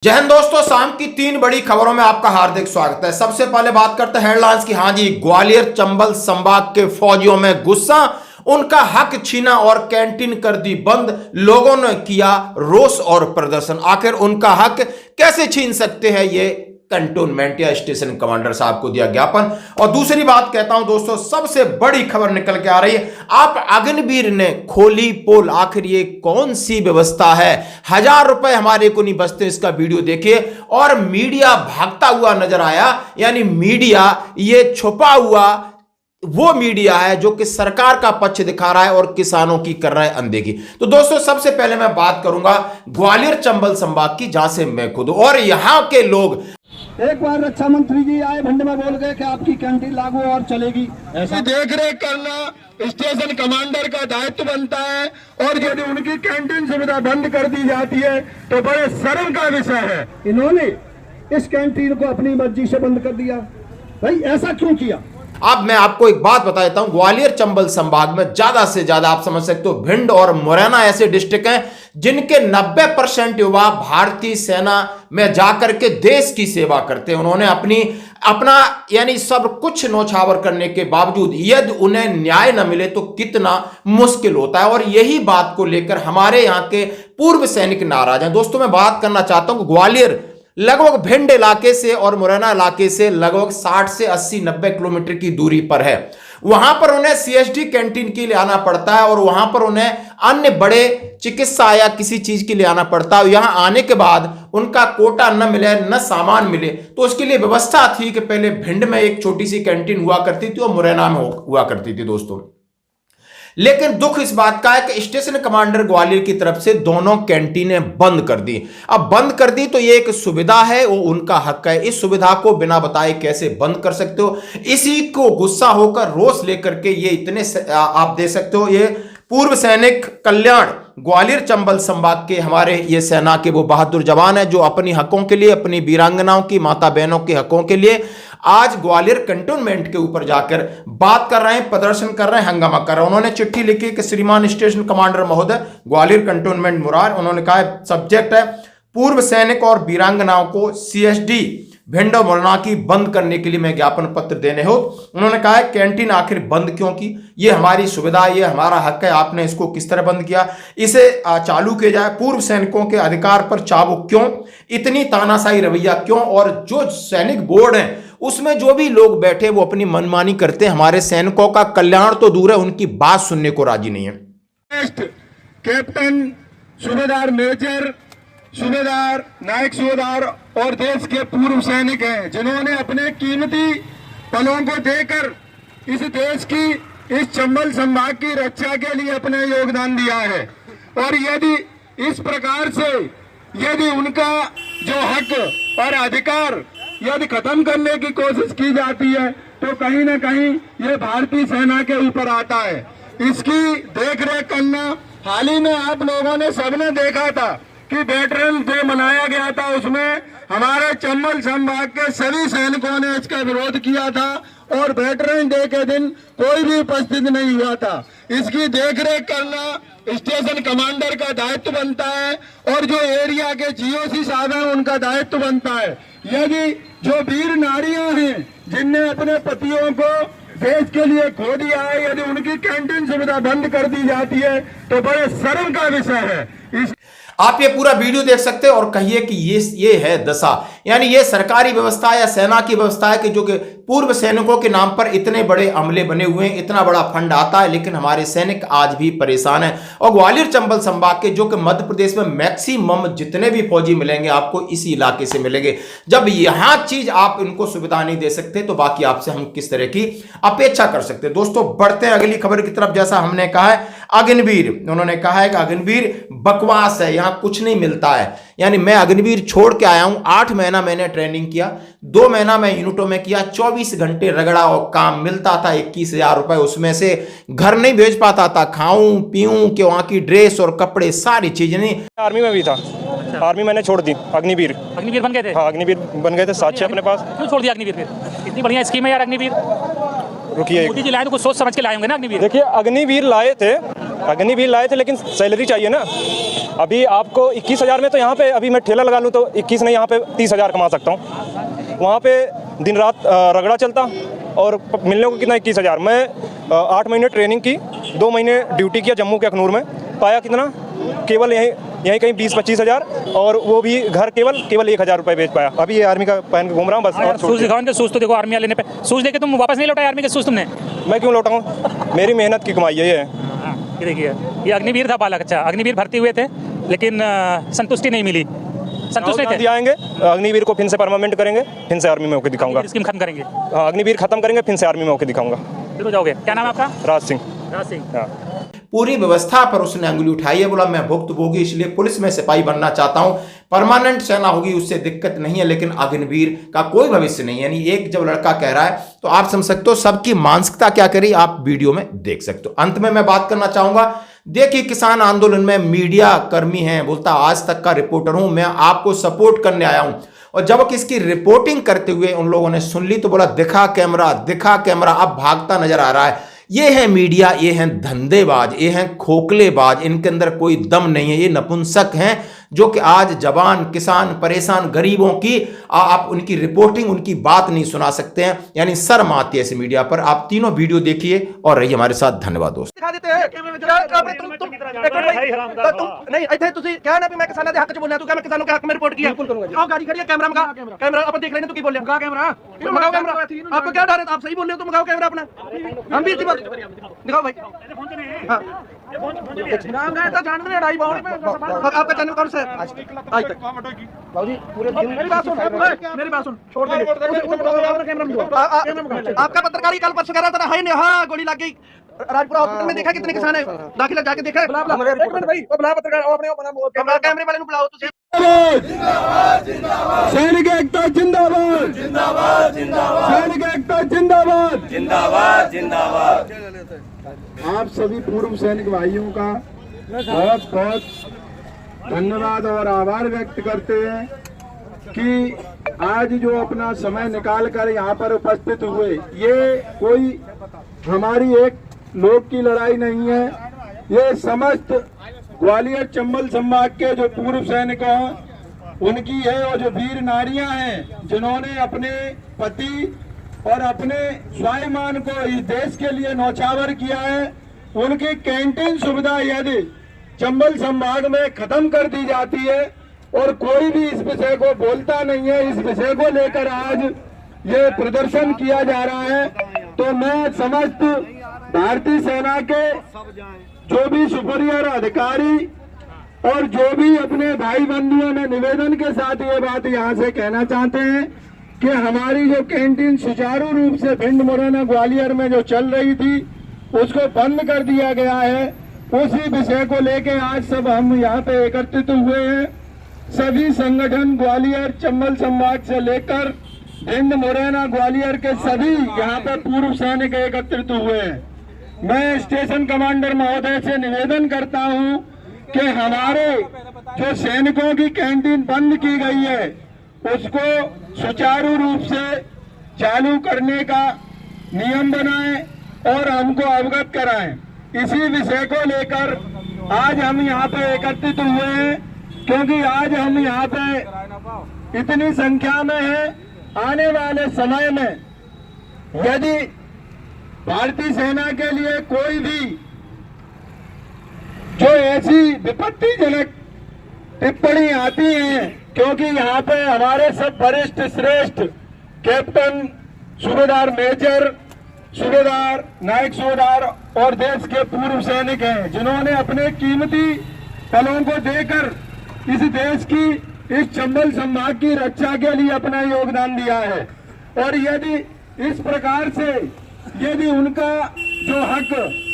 जय हिंद दोस्तों, शाम की 3 बड़ी खबरों में आपका हार्दिक स्वागत है। सबसे पहले बात करते हैं हेडलाइंस की। हाँ जी, ग्वालियर चंबल संभाग के फौजियों में गुस्सा, उनका हक छीना और कैंटीन कर दी बंद। लोगों ने किया रोष और प्रदर्शन। आखिर उनका हक कैसे छीन सकते हैं ये कंटोनमेंट या स्टेशन कमांडर साहब को दिया ज्ञापन। और दूसरी बात कहता हूं दोस्तों, सबसे बड़ी खबर निकल के आ रही है। आप अग्निवीर ने खोली पोल, आखिर ये कौन सी व्यवस्था है? 1000 रुपए हमारे को नहीं बचते। इसका वीडियो देखिए। और मीडिया भागता हुआ नजर आया, यानी मीडिया ये छुपा हुआ वो मीडिया है जो कि सरकार का पक्ष दिखा रहा है और किसानों की कर रहा है अनदेखी। तो दोस्तों, सबसे पहले मैं बात करूंगा ग्वालियर चंबल संभाग की, जहां से मैं खुद और यहां के लोग। एक बार रक्षा मंत्री जी आए, भिंड में बोल गए कि आपकी कैंटीन लागू और चलेगी। ऐसी देख रेख करना स्टेशन कमांडर का दायित्व बनता है, और यदि उनकी कैंटीन सुविधा बंद कर दी जाती है तो बड़े शर्म का विषय है। इन्होंने इस कैंटीन को अपनी मर्जी से बंद कर दिया। भाई ऐसा क्यों किया? अब मैं आपको एक बात बता देता हूं, ग्वालियर चंबल संभाग में ज्यादा से ज्यादा आप समझ सकते हो भिंड और मुरैना ऐसे डिस्ट्रिक्ट हैं जिनके 90% युवा भारतीय सेना में जाकर के देश की सेवा करते हैं। उन्होंने अपना यानी सब कुछ नौछावर करने के बावजूद यदि उन्हें न्याय न मिले तो कितना मुश्किल होता है। और यही बात को लेकर हमारे यहाँ के पूर्व सैनिक नाराज हैं। दोस्तों, मैं बात करना चाहता हूं, ग्वालियर लगभग भिंड इलाके से और मुरैना इलाके से लगभग 60 से 80-90 किलोमीटर की दूरी पर है। वहां पर उन्हें सीएसडी कैंटीन के लिए आना पड़ता है और वहां पर उन्हें अन्य बड़े चिकित्सा या किसी चीज के लिए आना पड़ता है। यहां आने के बाद उनका कोटा न मिले, न सामान मिले, तो उसके लिए व्यवस्था थी कि पहले भिंड में एक छोटी सी कैंटीन हुआ करती थी और मुरैना में हुआ करती थी दोस्तों। लेकिन दुख इस बात का है कि स्टेशन कमांडर ग्वालियर की तरफ से दोनों कैंटीनें बंद कर दी। अब बंद कर दी तो ये एक सुविधा है, वो उनका हक है। इस सुविधा को बिना बताए कैसे बंद कर सकते हो? इसी को गुस्सा होकर रोष लेकर के ये इतने आप दे सकते हो। ये पूर्व सैनिक कल्याण ग्वालियर चंबल संभाग के हमारे ये सेना के वो बहादुर जवान है जो अपनी हकों के लिए, अपनी वीरांगनाओं की, माता बहनों के हकों के लिए आज ग्वालियर कंटोनमेंट के ऊपर जाकर बात कर रहे हैं, प्रदर्शन कर रहे हैं, हंगामा कर रहे हैं। उन्होंने चिट्ठी लिखी कि श्रीमान स्टेशन कमांडर महोदय, ग्वालियर कंटोनमेंट मुरार, उन्होंने कहा सब्जेक्ट है पूर्व सैनिक और वीरांगनाओं को सीएसडी भिंड और मुरैना की बंद करने के लिए मैं ज्ञापन पत्र देने हो। उन्होंने कहा है कैंटीन आखिर बंद क्यों की? ये हमारी सुविधा, ये हमारा हक है, आपने इसको किस तरह बंद किया? इसे चालू किया जाए। पूर्व सैनिकों के अधिकार पर चाबुक क्यों? इतनी तानाशाही रवैया क्यों? और जो सैनिक बोर्ड है उसमें जो भी लोग बैठे वो अपनी मनमानी करते हैं। हमारे सैनिकों का कल्याण तो दूर है, उनकी बात सुनने को राजी नहीं है। कैप्टन, सूबेदार मेजर, सूबेदार, नायक सूबेदार और देश के पूर्व सैनिक हैं जिन्होंने अपने कीमती पलों को देकर इस देश की, इस चंबल संभाग की रक्षा के लिए अपना योगदान दिया है। और यदि इस प्रकार से यदि उनका जो हक और अधिकार यदि खत्म करने की कोशिश की जाती है तो कहीं ना कहीं ये भारतीय सेना के ऊपर आता है। इसकी देखरेख करना, हाल ही में आप लोगों ने सबने देखा था कि वेटरन डे मनाया गया था, उसमें हमारे चंबल संभाग के सभी सैनिकों ने इसका विरोध किया था और वेटरन डे के दिन कोई भी उपस्थित नहीं हुआ था। इसकी देखरेख करना स्टेशन कमांडर का दायित्व बनता है और जो एरिया के जीओसी साहब हैं उनका दायित्व बनता है। यदि जो वीर नारियां हैं जिनने अपने पतियों को देश के लिए खो दिया है, यदि उनकी कैंटीन सुविधा बंद कर दी जाती है तो बड़े शर्म का विषय है। आप ये पूरा वीडियो देख सकते हैं और कहिए कि ये है दशा, यानी ये सरकारी व्यवस्था या सेना की व्यवस्था है कि जो कि पूर्व सैनिकों के नाम पर इतने बड़े अमले बने हुए हैं, इतना बड़ा फंड आता है, लेकिन हमारे सैनिक आज भी परेशान हैं। और ग्वालियर चंबल संभाग के जो कि मध्य प्रदेश में मैक्सिमम जितने भी फौजी मिलेंगे आपको इसी इलाके से मिलेंगे। जब यहां चीज आप इनको सुविधा नहीं दे सकते तो बाकी आपसे हम किस तरह की अपेक्षा कर सकते हैं? दोस्तों, बढ़ते हैं अगली खबर की तरफ। जैसा हमने कहा है अग्निवीर, उन्होंने कहा है कि अग्निवीर बकवास है, यहाँ कुछ नहीं मिलता है। यानी मैं अग्निवीर छोड़ के आया हूं, 8 महीना मैंने ट्रेनिंग किया, 2 महीना मैं यूनिटों में किया, 24 घंटे रगड़ा और काम मिलता था 21,000 रुपए, उसमें से घर नहीं भेज पाता था, खाऊं पीऊं कि वहां की ड्रेस और कपड़े सारी चीजें नहीं। आर्मी में भी था। आर्मी मैंने छोड़ दी। अग्निवीर बन गए थे? हाँ, अग्निवीर बन गए थे, साथ अपने पास। क्यों छोड़ दिया अग्निवीर? फिर इतनी बढ़िया स्कीम है यार अग्निवीर। रुकिए, मोदी जी लाए तो कुछ सोच समझ के लाए होंगे ना अग्निवीर। देखिए अग्निवीर लाए थे अग्निवीर लाए थे, लेकिन सैलरी चाहिए ना। अभी आपको 21,000 में तो यहाँ पे अभी मैं ठेला लगा लूँ तो 21 नहीं, यहाँ पे 30,000 कमा सकता हूँ। वहाँ पे दिन रात रगड़ा चलता और मिलने को कितना 21,000। मैं 8 महीने ट्रेनिंग की, 2 महीने ड्यूटी किया जम्मू के अखनूर में, पाया कितना, केवल यहीं कहीं 20-25,000, और वो भी घर केवल 1,000 रुपये बेच पाया। अभी ये आर्मी का पहन के घूम रहा हूँ बस। और शूज दिखाओ इनके, शूज तो देखो आर्मी वाले ने शूज लेके तुम वापस नहीं लौटाए आर्मी के शूज तुमने। मैं क्यों लौटाऊँ, मेरी मेहनत की कमाई है ये। ये देखिए, ये अग्निवीर था बालक। अच्छा, अग्निवीर भर्ती हुए थे लेकिन संतुष्टि नहीं मिली, संतुष्ट नहीं थे। आएंगे अग्निवीर को फिर से परमानेंट करेंगे, फिर से आर्मी में होकर दिखाऊंगा। स्कीम खत्म करेंगे, अग्निवीर खत्म करेंगे, फिर से आर्मी में होकर दिखाऊंगा। फिर हो जाओगे। क्या नाम है आपका? राज सिंह। राज सिंह। हाँ। पूरी व्यवस्था पर उसने अंगुली उठाई है, बोला मैं भुक्तभोगी इसलिए पुलिस में सिपाही बनना चाहता हूं, परमानेंट सेना होगी उससे दिक्कत नहीं है, लेकिन अग्निवीर का कोई भविष्य नहीं। यानी एक जब लड़का कह रहा है तो आप समझ सकते हो सबकी मानसिकता क्या करी, आप वीडियो में देख सकते हो। अंत में मैं बात करना चाहूंगा, देखिए किसान आंदोलन में मीडिया कर्मी हैं, बोलता आज तक का रिपोर्टर हूं, मैं आपको सपोर्ट करने आया हूं, और जब इसकी रिपोर्टिंग करते हुए उन लोगों ने सुन ली तो बोला दिखा कैमरा, अब भागता नजर आ रहा है। ये है मीडिया, ये हैं धंधेबाज, ये हैं खोखलेबाज, इनके अंदर कोई दम नहीं है, ये नपुंसक हैं जो कि आज जवान किसान परेशान गरीबों की आप उनकी रिपोर्टिंग उनकी बात नहीं सुना सकते हैं। यानी शर्म आती है ऐसे मीडिया पर। आप तीनों वीडियो देखिए और रहिए हमारे साथ। धन्यवाद दोस्त। दिखा देते हैं नहीं ਇੱਥੇ ਤੁਸੀਂ ਕਿਹਾ ਨਾ ਵੀ ਮੈਂ ਕਿਸਾਨਾਂ ਦੇ ਹੱਕ 'ਚ ਬੋਲਿਆ, ਤੂੰ ਕਿਹਾ ਮੈਂ ਕਿਸਾਨਾਂ ਦੇ ਹੱਕ में रिपोर्ट किया। आओ गाड़ी खड़ी है, कैमरा मंगा, कैमरा अपन देख लेंगे तू की बोल रहा है। कैमरा मंगाओ, कैमरा आपको क्या डर है? आप सही बोल रहे हो तो मंगाओ कैमरा अपना। हम भी इसी बात दिखाओ भाई। हाँ नाम गए तो जानते हैं, 2.5 बाउंड में आपका चैनल कौन सा है आज तक? बाबूजी पूरे दिन मेरी बात सुन छोड़ दे। आपका पत्रकारी कल परसों कह रहा था है हाँ गोली लग गई राजपुरा हॉस्पिटल में, देखा कितने किसान है दाखिल जाके देखा। एक मिनट भाई, बुला पत्रकार अपने कैमरे वाले बुलाओ तुझे। सैनिक एकता जिंदाबाद, सैनिक एकता जिंदाबाद। आप सभी पूर्व सैनिक भाइयों का बहुत बहुत धन्यवाद और आभार व्यक्त करते हैं कि आज जो अपना समय निकाल कर यहाँ पर उपस्थित हुए। ये कोई हमारी एक लोग की लड़ाई नहीं है, ये समस्त ग्वालियर चंबल संभाग के जो पूर्व सैनिक हैं उनकी है, और जो वीर नारियां हैं जिन्होंने अपने पति और अपने स्वाभिमान को इस देश के लिए नौछावर किया है, उनकी कैंटीन सुविधा यदि चंबल संभाग में खत्म कर दी जाती है और कोई भी इस विषय को बोलता नहीं है, इस विषय को लेकर आज ये प्रदर्शन किया जा रहा है, तो मैं समस्त भारतीय सेना के जो भी सुपीरियर अधिकारी और जो भी अपने भाई बंधुओं ने निवेदन के साथ ये बात यहाँ से कहना चाहते हैं कि हमारी जो कैंटीन सुचारू रूप से भिंड मुरैना ग्वालियर में जो चल रही थी उसको बंद कर दिया गया है। उसी विषय को लेके आज सब हम यहाँ पे एकत्रित हुए हैं। सभी संगठन ग्वालियर चंबल संभाग से लेकर भिंड मुरैना ग्वालियर के सभी यहाँ पे पूर्व सैनिक एकत्रित हुए हैं। मैं स्टेशन कमांडर महोदय से निवेदन करता हूँ कि हमारे जो सैनिकों की कैंटीन बंद की गई है उसको सुचारू रूप से चालू करने का नियम बनाएं और हमको अवगत कराएं। इसी विषय को लेकर आज हम यहाँ पे एकत्रित हुए हैं, क्योंकि आज हम यहाँ पे इतनी संख्या में हैं। आने वाले समय में यदि भारतीय सेना के लिए कोई भी जो ऐसी विपत्तिजनक टिप्पणी आती है, क्योंकि यहाँ पे हमारे सब वरिष्ठ श्रेष्ठ कैप्टन, सूबेदार मेजर, सूबेदार, नायक सूबेदार और देश के पूर्व सैनिक हैं जिन्होंने अपने कीमती पलों को देकर इस देश की, इस चंबल संभाग की रक्षा के लिए अपना योगदान दिया है। और यदि इस प्रकार से यदि उनका जो हक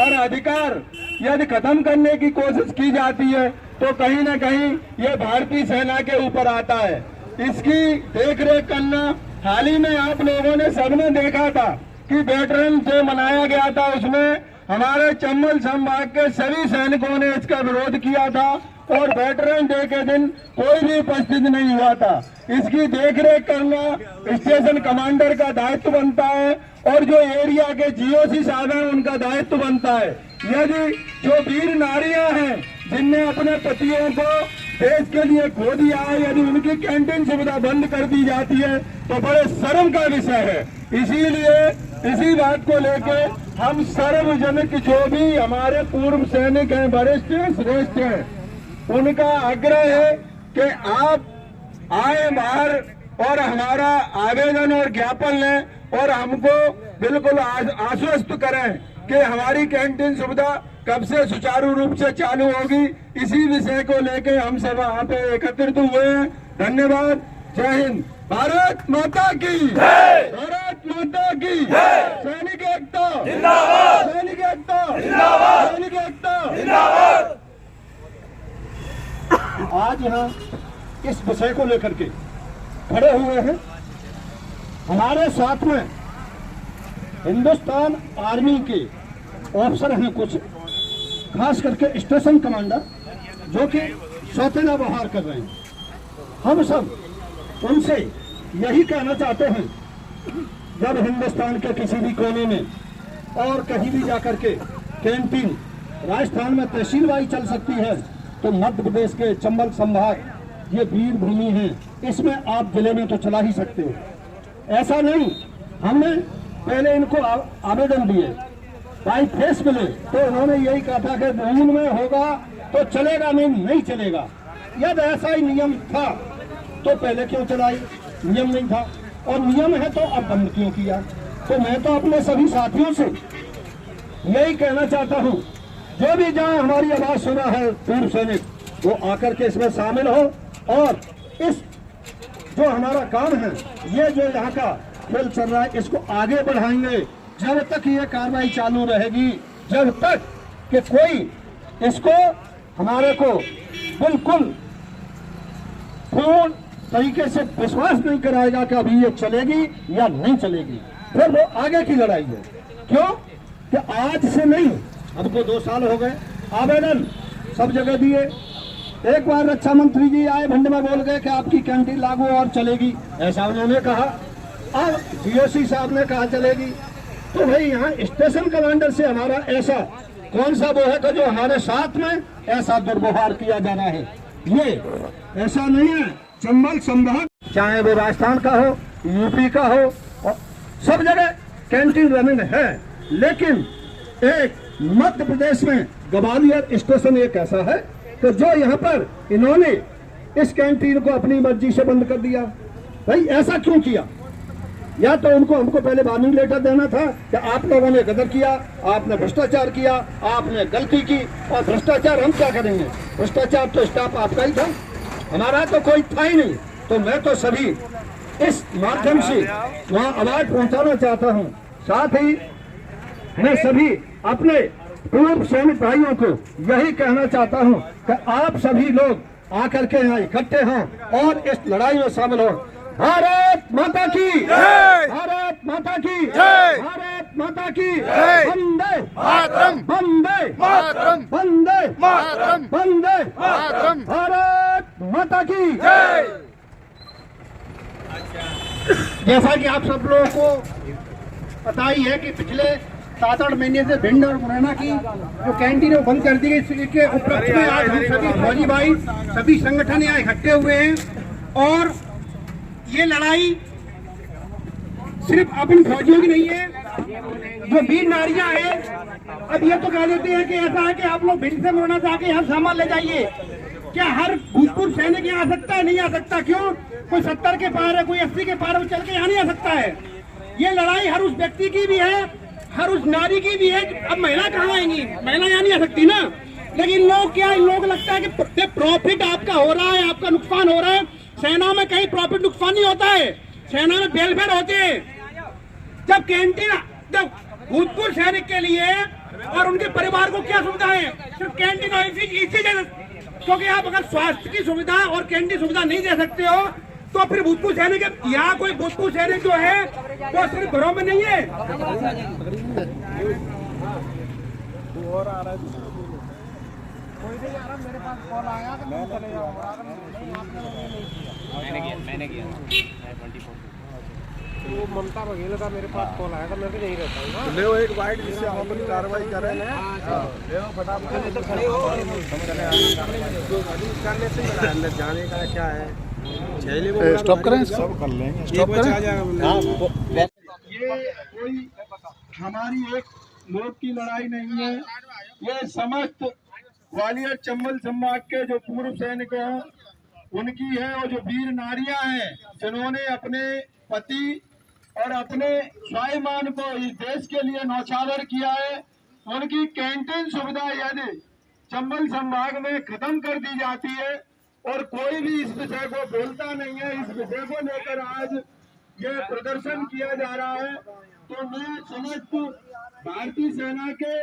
और अधिकार यदि खत्म करने की कोशिश की जाती है तो कहीं ना कहीं ये भारतीय सेना के ऊपर आता है। इसकी देखरेख करना, हाल ही में आप लोगों ने सबने देखा था कि वेटरन डे मनाया गया था, उसमें हमारे चंबल संभाग के सभी सैनिकों ने इसका विरोध किया था और वेटरन डे के दिन कोई भी उपस्थित नहीं हुआ था। इसकी देखरेख करना स्टेशन कमांडर का दायित्व बनता है और जो एरिया के जीओसी साहब हैं उनका दायित्व बनता है। यदि जो वीर नारियां हैं जिनने अपने पतियों को देश के लिए खो दिया है, यदि उनकी कैंटीन सुविधा बंद कर दी जाती है तो बड़े शर्म का विषय है। इसीलिए इसी बात को लेके हम सार्वजनिक जो भी हमारे पूर्व सैनिक हैं, वरिष्ठ हैं, श्रेष्ठ हैं, उनका आग्रह है कि आप आए बाहर और हमारा आवेदन और ज्ञापन लें और हमको बिल्कुल आश्वस्त करें कि हमारी कैंटीन सुविधा कब से सुचारू रूप से चालू होगी। इसी विषय को लेके हम सब यहाँ पे एकत्रित हुए हैं। धन्यवाद। जय हिंद। भारत माता की जय। भारत माता की जय। सैनिक एकता जिंदाबाद। सैनिक एकता जिंदाबाद। सैनिक एकता जिंदाबाद। आज यहाँ इस विषय को लेकर के खड़े हुए हैं। हमारे साथ में हिंदुस्तान आर्मी के ऑफिसर हैं कुछ, खास करके स्टेशन कमांडर, जो कि सौतेला व्यवहार कर रहे हैं। हम सब उनसे यही कहना चाहते हैं, जब हिंदुस्तान के किसी भी कोने में और कहीं भी जाकर के कैंटीन राजस्थान में तहसील वाई चल सकती है, तो मध्य प्रदेश के चंबल संभाग ये वीर भूमि है, इसमें आप जिले में तो चला ही सकते हो। ऐसा नहीं, हमने पहले इनको आवेदन दिए, बाई फेस मिले तो उन्होंने यही कहा था कि जमीन में होगा तो चलेगा, नहीं चलेगा। यदि ऐसा ही नियम था तो पहले क्यों चलाई? नियम नहीं था, और नियम है तो अब बंद क्यों किया? तो मैं तो अपने सभी साथियों से यही कहना चाहता हूँ, जो भी जहाँ हमारी आवाज सुना है पूर्व सैनिक, वो आकर के इसमें शामिल हो और इस जो हमारा काम है, ये जो यहाँ का खेल चल रहा है, इसको आगे बढ़ाएंगे। जब तक ये कार्रवाई चालू रहेगी, जब तक कि कोई इसको हमारे को बिल्कुल पूर्ण तरीके से विश्वास नहीं कराएगा कि अभी ये चलेगी या नहीं चलेगी, फिर वो आगे की लड़ाई है। क्यों कि आज से नहीं, हमको 2 साल हो गए, आवेदन सब जगह दिए। एक बार रक्षा मंत्री जी आए, भिंड में बोल गए कि आपकी कैंटीन लागू और चलेगी, ऐसा उन्होंने कहा। अब जीओसी साहब ने कहा चलेगी। तो भाई यहाँ स्टेशन कमांडर से हमारा ऐसा कौन सा वो है कि जो हमारे साथ में ऐसा दुर्व्यवहार किया जा रहा है? ये ऐसा नहीं है। चंबल संभाग, चाहे वो राजस्थान का हो, यूपी का हो, और सब जगह कैंटीन रनिंग है, लेकिन एक मध्य प्रदेश में ग्वालियर स्टेशन एक ऐसा है कि जो यहाँ पर इन्होंने इस कैंटीन को अपनी मर्जी से बंद कर दिया। भाई ऐसा क्यों किया? या तो उनको हमको पहले वार्निंग लेटर देना था कि आप लोगों ने गदर किया, आपने भ्रष्टाचार किया, आपने गलती की, और भ्रष्टाचार हम क्या करेंगे? भ्रष्टाचार तो स्टाफ आपका ही था, हमारा तो कोई था ही नहीं। तो मैं तो सभी इस माध्यम से वहाँ आवाज पहुँचाना चाहता हूँ। साथ ही मैं सभी अपने पूर्व सैनिक भाइयों को यही कहना चाहता हूँ कि आप सभी लोग आकर के यहाँ इकट्ठे हों और इस लड़ाई में शामिल हो। भारत माता की जय। भारत माता की जय। भारत माता की जय। वंदे मातरम। वंदे मातरम। वंदे मातरम। वंदे मातरम। भारत माता की जय। जैसा कि आप सब लोगों को पता ही है कि पिछले 7-8 महीने से भिंड और मुरैना की जो कैंटीन है वो बंद कर दी गई। इसके उपलक्ष्य में आज हम सभी फौजी भाई, सभी संगठन यहाँ इकट्ठे हुए हैं। और ये लड़ाई सिर्फ अपन फौजियों की नहीं है, जो वीर नारियां हैं। अब ये तो कह देते हैं कि ऐसा है कि आप लोग भिंड से मुरैना से आके यहाँ सामान ले जाइए। क्या हर भूतपूर्व सैनिक यहाँ आ सकता है? नहीं आ सकता। क्यों? कोई 70 के पार है, कोई 80 के पार है, वो चल के यहाँ नहीं आ सकता है। ये लड़ाई हर उस व्यक्ति की भी है, हर उस नारी की भी है। अब महिला कहाँ आएंगी? महिला यहाँ नहीं आ सकती ना। लेकिन लोग क्या, इन लोगों को लगता है कि प्रॉफिट आपका हो रहा है, आपका नुकसान हो रहा है। सेना में कहीं प्रॉफिट नुकसान नहीं होता है, सेना में वेलफेयर होते हैं। जब कैंटीन, जब भूतपूर्व सैनिक के लिए और उनके परिवार को क्या सुविधा है? सिर्फ कैंटीन और इसी जगह। क्योंकि आप अगर स्वास्थ्य की सुविधा और कैंटीन सुविधा नहीं दे सकते हो, तो फिर भूतपूर्व सैनिक, यहाँ कोई भूतपूर्व सैनिक जो है वो सिर्फ घरों में नहीं है। मैंने किया वो ममता बघेल का मेरे पास कॉल आया था, मैं तो यहीं रहता हूँ ना। ले वो एक बाइट जिससे हम अपनी कार्रवाई करें। ले वो फटाफट तो खड़े हो करने से मेरा अंदर जाने का क्या है, स्टॉप करें, सब कर लेंगे, स्टॉप करें। ये कोई हमारी एक लोग की लड़ाई नहीं है, ये समस्त ग्वालियर चंबल संभाग के जो पूर्व सैनिक हैं उनकी है, और जो वीर नारियां हैं जिन्होंने अपने पति और अपने स्वाभिमान को इस देश के लिए नौछावर किया है, उनकी कैंटीन सुविधा यदि चंबल संभाग में खत्म कर दी जाती है और कोई भी इस विषय को बोलता नहीं है, इस विषय को लेकर आज यह प्रदर्शन किया जा रहा है, तो मैं समस्त भारतीय सेना के